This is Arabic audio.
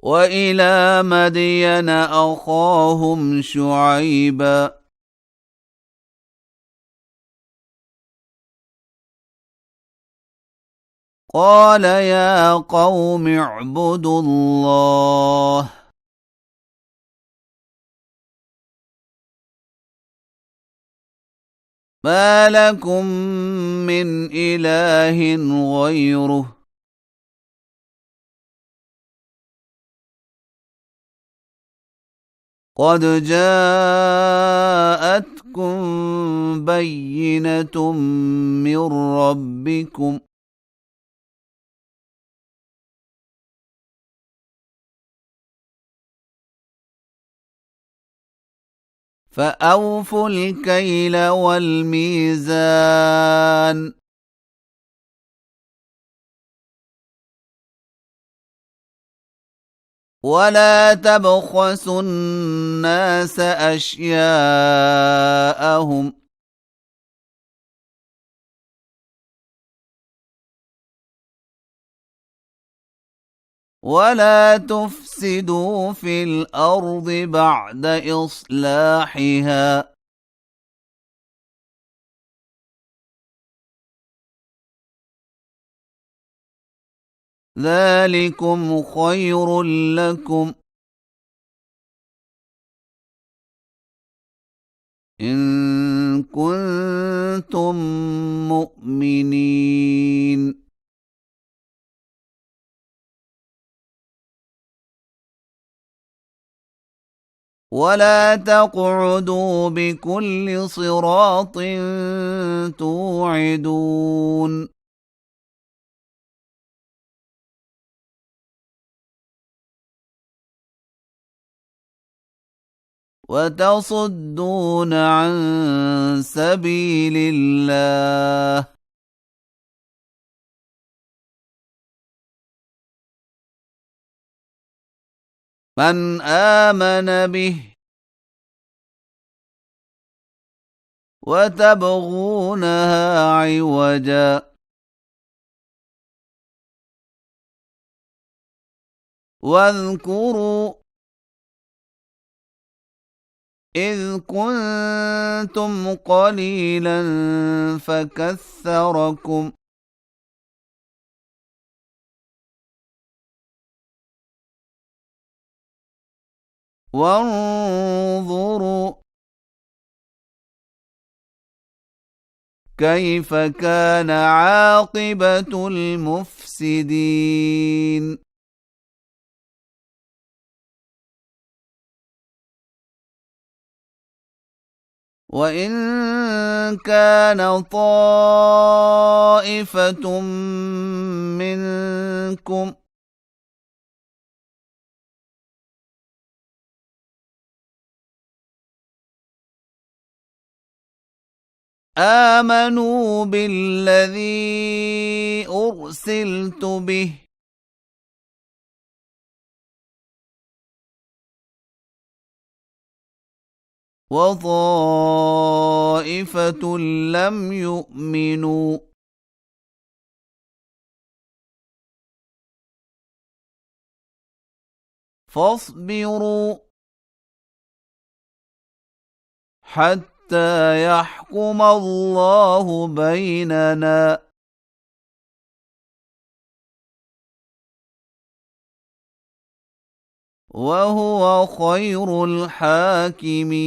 وإلى مدين أخاهم شعيبا قال يا قوم اعبدوا الله ما لكم من إله غيره قد جاءتكم بينة من ربكم فأوفوا الكيل والميزان ولا تبخسوا الناس أشياءهم ولا تفسدوا في الأرض بعد إصلاحها ذلكم خير لكم إن كنتم مؤمنين ولا تقعدوا بكل صراط توعدون وتصدون عن سبيل الله من آمن به وتبغونها عوجا واذكروا إذ كنتم قليلا فكثركم وانظروا كيف كان عاقبة المفسدين وإن كان طائفة منكم آمنوا بالذي أرسلت به وطائفة لم يؤمنوا فاصبروا حتى يحكم الله بيننا وهو خير الحاكمين